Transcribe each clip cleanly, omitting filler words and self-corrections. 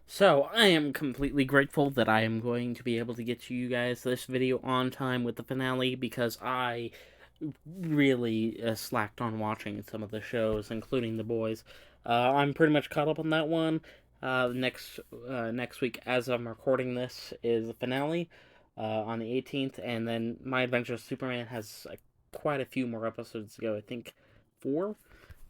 So, I am completely grateful that I am going to be able to get to you guys this video on time with the finale because I really slacked on watching some of the shows, including The Boys. I'm pretty much caught up on that one. Next week, as I'm recording this, is the finale on the 18th, and then My Adventures of Superman has quite a few more episodes to go. I think four,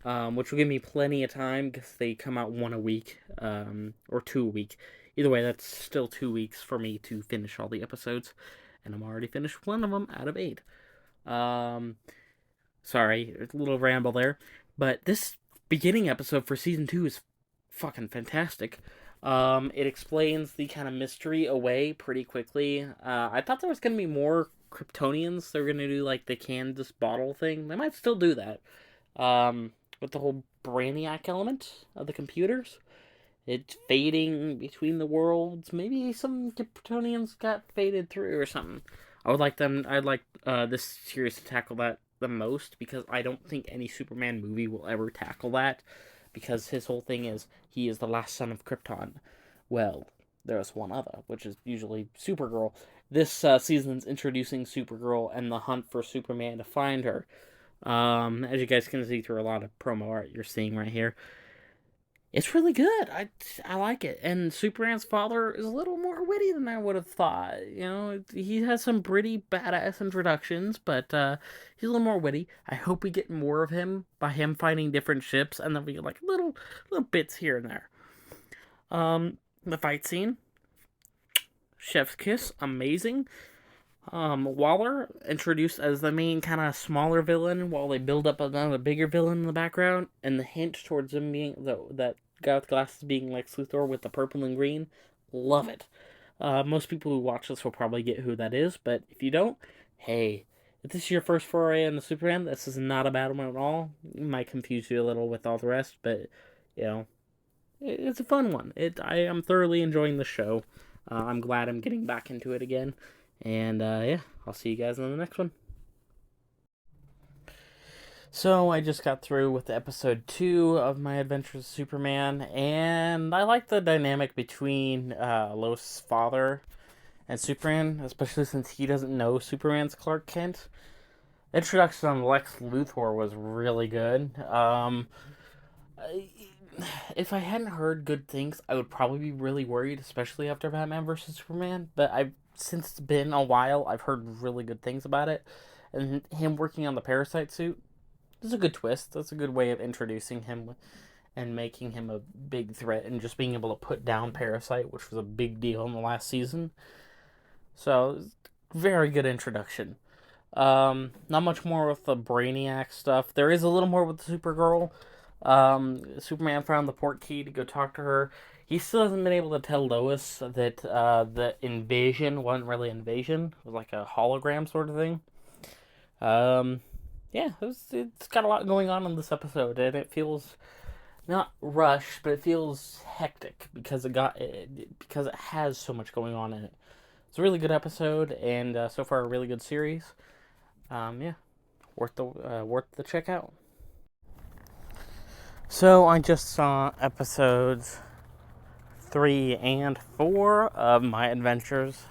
which will give me plenty of time because they come out one a week, or two a week. Either way, that's still 2 weeks for me to finish all the episodes, and I'm already finished one of them out of eight. Um, Sorry, a little ramble there, but this beginning episode for season two is fucking fantastic. It explains the kind of mystery away pretty quickly. I thought there was gonna be more Kryptonians. They're gonna do like the Candace bottle thing. They might still do that. With the whole Brainiac element of the computers. It's fading between the worlds. Maybe some Kryptonians got faded through or something. I'd like this series to tackle that the most because I don't think any Superman movie will ever tackle that because his whole thing is he is the last son of Krypton. Well, there's one other, which is usually Supergirl. This season's introducing Supergirl and the hunt for Superman to find her. As you guys can see through a lot of promo art you're seeing right here, it's really good. I like it. And Superman's father is a little more witty than I would have thought. You know, he has some pretty badass introductions, but he's a little more witty. I hope we get more of him by him finding different ships, and then we get like little bits here and there. The fight scene, Chef's Kiss, amazing. Waller introduced as the main kind of smaller villain while they build up another bigger villain in the background, and the hint towards him being that guy with glasses being Lex Luthor with the purple and green. Love it. Most people who watch this will probably get who that is, but if you don't, hey, if this is your first foray into Superman, this is not a bad one at all. It might confuse you a little with all the rest, but you know, it's a fun one. I am thoroughly enjoying the show. I'm glad I'm getting back into it again. And yeah, I'll see you guys in the next one. So I just got through with episode 2 of My Adventures with Superman, and I like the dynamic between Lois' father and Superman, especially since he doesn't know Superman's Clark Kent. The introduction on Lex Luthor was really good. If I hadn't heard good things, I would probably be really worried, especially after Batman vs Superman. But I've since it's been a while, I've heard really good things about it, and him working on the parasite suit is a good twist. That's a good way of introducing him and making him a big threat, and just being able to put down Parasite, which was a big deal in the last season. So, very good introduction. Not much more with the Brainiac stuff. There is a little more with Supergirl. Superman found the port key to go talk to her. He still hasn't been able to tell Lois that the invasion wasn't really invasion. It was like a hologram sort of thing. Um, yeah, it's got a lot going on in this episode, and it feels not rushed, but it feels hectic because it has so much going on in it. It's a really good episode, and so far a really good series. Yeah, worth the check out. So I just saw episodes 3 and 4 of My Adventures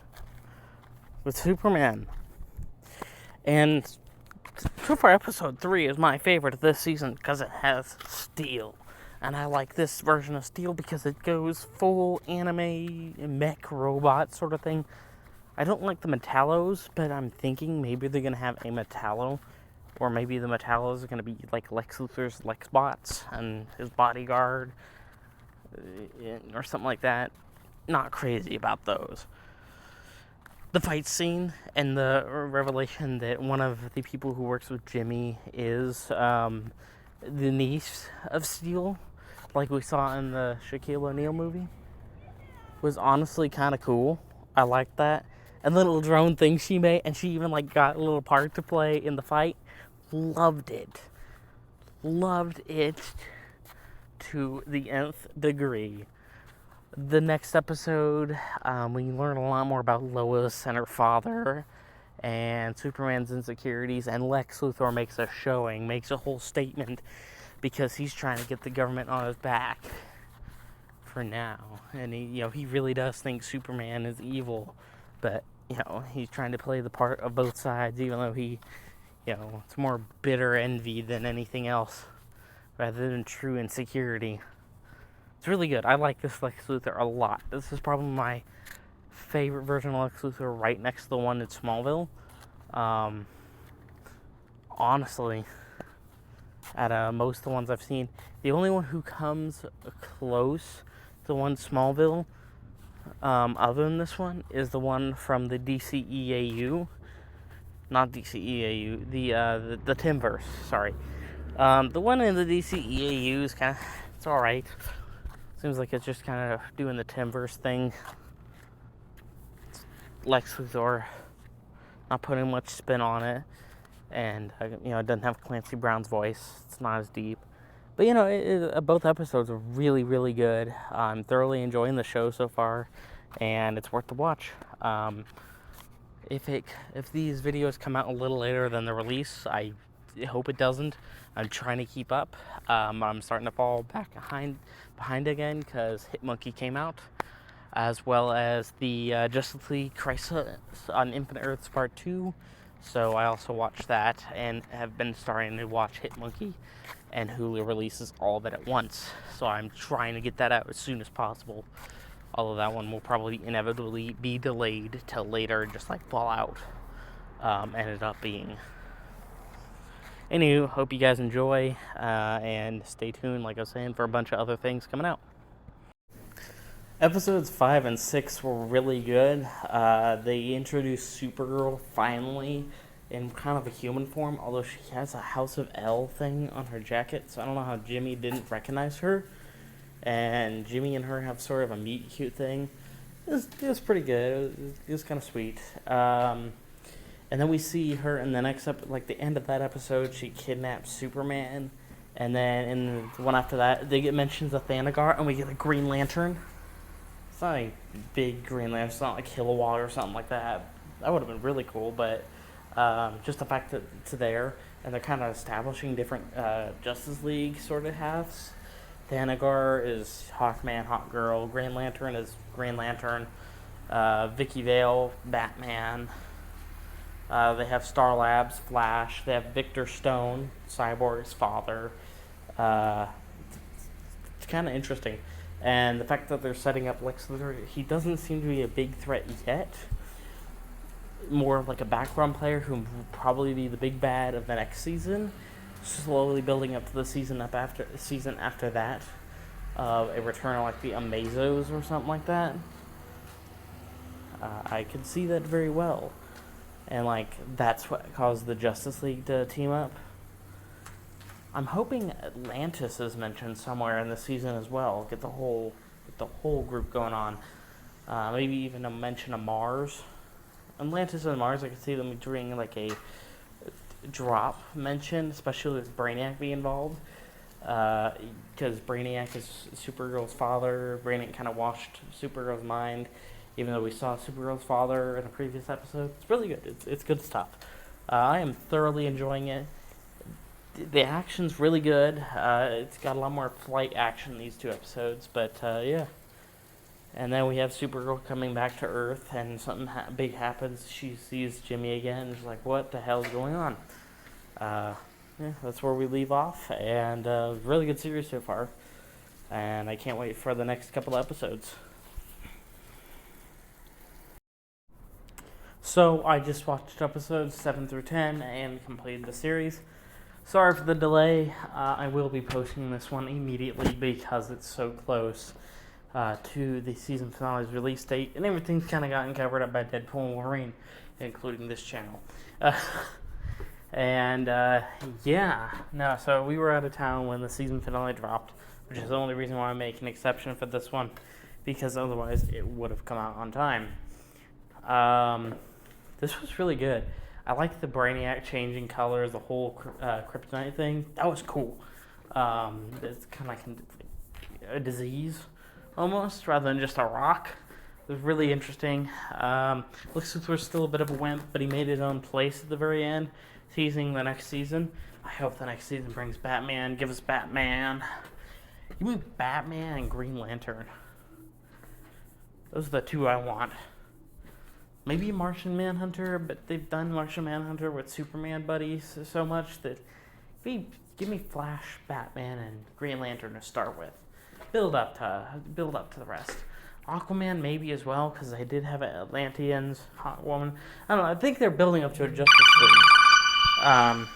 with Superman, and so far episode 3 is my favorite of this season because it has Steel, and I like this version of Steel because it goes full anime mech robot sort of thing. I don't like the Metallos, but I'm thinking maybe they're gonna have a Metallo, or maybe the Metallos are gonna be like Lex Luthor's Lexbots and his bodyguard, or something like that. Not crazy about those. The fight scene and the revelation that one of the people who works with Jimmy is the niece of Steel, like we saw in the Shaquille O'Neal movie, was honestly kind of cool. I liked that. And the little drone thing she made, and she even like got a little part to play in the fight. Loved it. Loved it to the nth degree. The next episode, we learn a lot more about Lois and her father and Superman's insecurities, and Lex Luthor makes a showing, makes a whole statement because he's trying to get the government on his back for now. And he really does think Superman is evil, but he's trying to play the part of both sides, even though it's more bitter envy than anything else, rather than true insecurity. It's really good. I like this Lex Luthor a lot. This is probably my favorite version of Lex Luthor, right next to the one in Smallville. Honestly, out of most of the ones I've seen, the only one who comes close to the one in Smallville, other than this one, is the one from the DCEAU. Not DCEAU, the Timverse, sorry. The one in the DCEAU is kind of, it's alright. Seems like it's just kind of doing the Timverse thing. Lex Luthor, not putting much spin on it. And, it doesn't have Clancy Brown's voice. It's not as deep. But, both episodes are really, really good. I'm thoroughly enjoying the show so far. And it's worth the watch. If these videos come out a little later than the release, I hope it doesn't. I'm trying to keep up. I'm starting to fall back behind again because Hitmonkey came out, as well as the Justice League Crisis on Infinite Earths Part 2. So I also watched that and have been starting to watch Hitmonkey, and Hulu releases all of it at once. So I'm trying to get that out as soon as possible. Although that one will probably inevitably be delayed till later, just like Fallout ended up being. Anywho, hope you guys enjoy, and stay tuned, like I was saying, for a bunch of other things coming out. Episodes 5 and 6 were really good. They introduced Supergirl finally in kind of a human form, although she has a House of L thing on her jacket, so I don't know how Jimmy didn't recognize her. And Jimmy and her have sort of a meet cute thing. It was pretty good. It was kind of sweet. And then we see her in the next the end of that episode, she kidnaps Superman. And then in the one after that, they get mentions of Thanagar, and we get a Green Lantern. It's not a big Green Lantern. It's not like Kilowatt or something like that. That would have been really cool, but just the fact that it's there, and they're kind of establishing different Justice League sort of halves. Thanagar is Hawkman, Hawkgirl. Green Lantern is Green Lantern. Vicky Vale, Batman. They have Star Labs, Flash. They have Victor Stone, Cyborg's father. It's kind of interesting. And the fact that they're setting up Lex Luthor, he doesn't seem to be a big threat yet. More like a background player who will probably be the big bad of the next season. Slowly building up to the season after that. A return of like the Amazos or something like that. I could see that very well. And that's what caused the Justice League to team up. I'm hoping Atlantis is mentioned somewhere in the season as well. Get the whole group going on. Maybe even a mention of Mars. Atlantis and Mars, I could see them doing a drop mention, especially with Brainiac being involved. Because Brainiac is Supergirl's father. Brainiac kind of washed Supergirl's mind, even though we saw Supergirl's father in a previous episode. It's really good. It's good stuff. I am thoroughly enjoying it. The action's really good. It's got a lot more flight action in these two episodes, but yeah. And then we have Supergirl coming back to Earth, and something big happens. She sees Jimmy again, and she's like, what the hell is going on? Yeah, that's where we leave off, and really good series so far. And I can't wait for the next couple episodes. So, I just watched episodes 7 through 10 and completed the series. Sorry for the delay. I will be posting this one immediately because it's so close to the season finale's release date, and everything's kind of gotten covered up by Deadpool and Wolverine, including this channel. So we were out of town when the season finale dropped, which is the only reason why I make an exception for this one, because otherwise it would have come out on time. This was really good. I like the Brainiac changing colors, the whole kryptonite thing. That was cool. It's kind of like a disease, almost, rather than just a rock. It was really interesting. Lex Luthor's still a bit of a wimp, but he made his own place at the very end, teasing the next season. I hope the next season brings Batman. Give us Batman. You mean Batman and Green Lantern? Those are the two I want. Maybe Martian Manhunter, but they've done Martian Manhunter with Superman buddies so much that give me Flash, Batman, and Green Lantern to start with. Build up to the rest. Aquaman maybe as well, because they did have Atlanteans, Hot Woman. I don't know. I think they're building up to a Justice League. I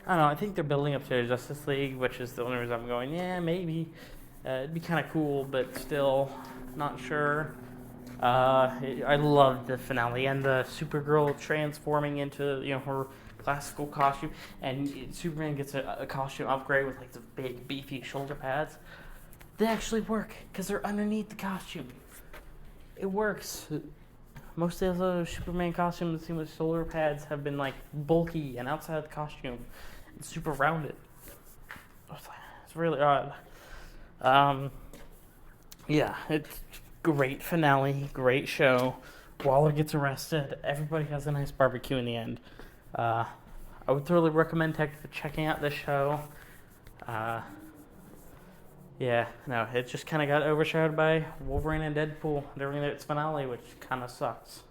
don't know. I think they're building up to a Justice League, which is the only reason I'm going. Yeah, maybe. It'd be kind of cool, but still not sure. I loved the finale and the Supergirl transforming into her classical costume, and Superman gets a costume upgrade with like the big beefy shoulder pads. They actually work because they're underneath the costume. It works. Most of the other Superman costumes with shoulder pads have been like bulky and outside the costume and super rounded. It's really odd. Yeah, it's great finale, great show. Waller gets arrested. Everybody has a nice barbecue in the end. I would thoroughly recommend checking out this show. Yeah, no, it just kind of got overshadowed by Wolverine and Deadpool during its finale, which kind of sucks.